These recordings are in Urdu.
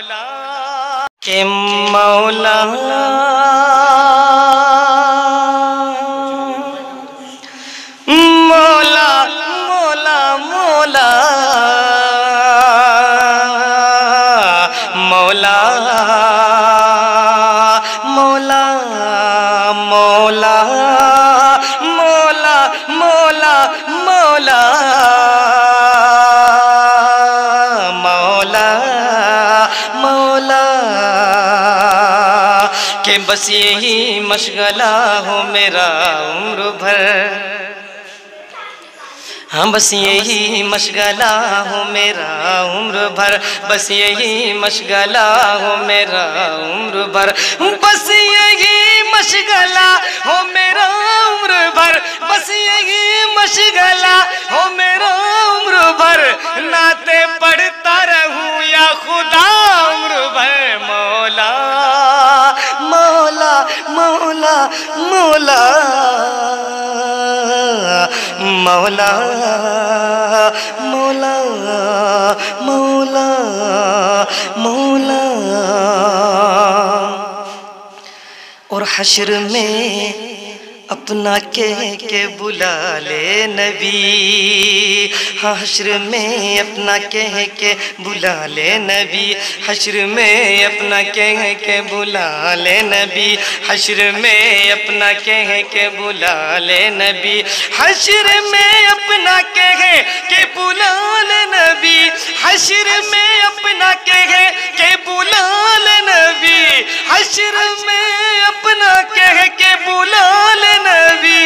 کہ مولا مولا مولا مولا مولا مولا مولا مولا مولا مولا مولا کہ بس یہی مشغلہ ہو میرا عمر بھر، ہاں بس یہی مشغلہ ہو میرا عمر بھر، بس یہی مشغلہ ہو میرا عمر بھر، بس یہی مشغلہ ہو میرا عمر بھر، بس یہی مشغلہ ہو میرا عمر بھر، نعتیں پڑھتا رہوں یا خدا عمر بھر، مولا مولا مولا مولا مولا مولا مولا مولا اور حشر میں اپنا کہہ کے بلا لے نبی، ہاں حشر میں اپنا کہہ کے بلا لے نبی، حشر میں اپنا کہہ کے بلا لے نبی، حشر میں اپنا کہہ کے بلا لے نبی، حشر میں اپنا کہہ کے بلا لے نبی، حشر میں اپنا کہہ کے بلا لے نبی، حشر میں اپنا کہہ کے بلا لے نبی،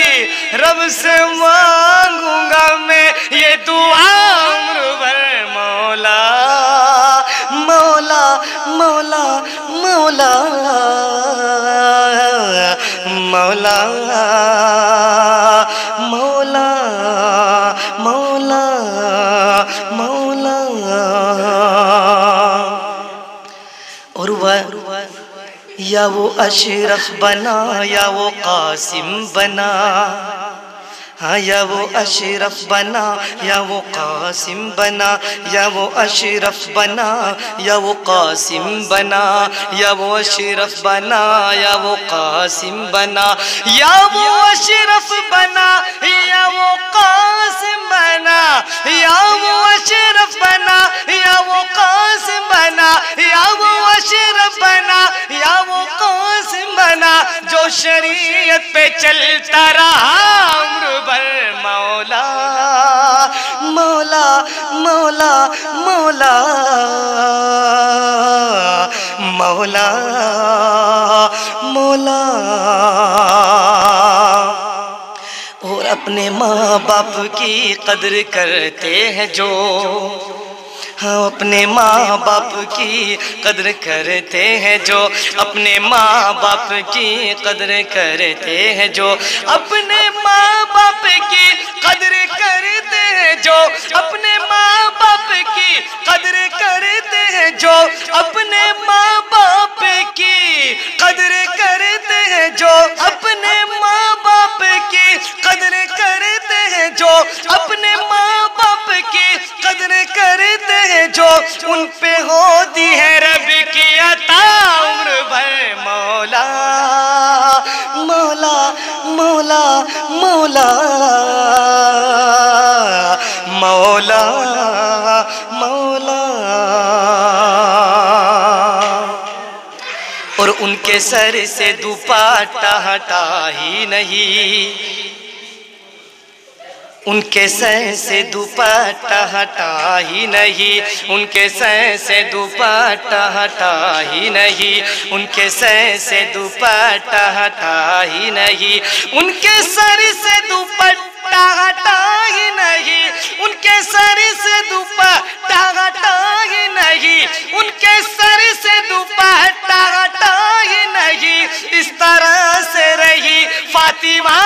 رب سے مانگوں گا میں یہ دعا عمر بھر، مولا مولا مولا مولا مولا مولا مولا مولا اور یا وہ اشرف بنا یا وہ قاسم بنا، ہاں یا وہ اشرف بنا یا وہ قاسم بنا، یا وہ اشرف بنا یا وہ قاسم بنا، یا وہ اشرف بنا یا وہ قاسم بنا، یا وہ اشرف بنا یا وہ قاسم بنا، یا وہ اشرف بنا یا وہ قاسم بنا، یا وہ اشرف بنا یا وہ قاسم بنا، جو شریعت پہ چلتا رہا عمر بھر، مولا مولا مولا مولا مولا مولا اور اپنے ماں باپ کی قدر کرتے ہیں جو، ہاں اپنے ماں باپ کی قدر کرتے ہیں جو، اپنے ماں باپ کی قدر کرتے ہیں جو، اپنے ماں باپ کی قدر کرتے ہیں جو، اپنے ماں باپ کی قدر کرتے ہیں جو، اپنے ماں باپ کی قدر کرتے ہیں جو، اپنے ماں باپ کی قدر کرتے ہیں جو، اپنے ماں باپ کی قدر کرتے ہیں جو، ان پہ ہوتی ہے رب کی عطا عمر بھر، مولا مولا مولا مولا مولا مولا اور ان کے سر سے دوپٹہ ہٹا ہی نہیں، ان کے سر سے دوپٹہ ہٹا ہی نہیں، ان کے سر سے دوپٹہ ہٹا ہی نہیں، ان کے سر سے دوپٹہ ہٹا ہی نہیں، ان کے سر سے دوپٹہ ہٹا ہی نہیں، ان کے سر سے دوپٹہ ہٹا ہی نہیں، ان کے سر سے دوپٹہ ہٹا ہی نہیں، اس طرح سے رہی فاطمہ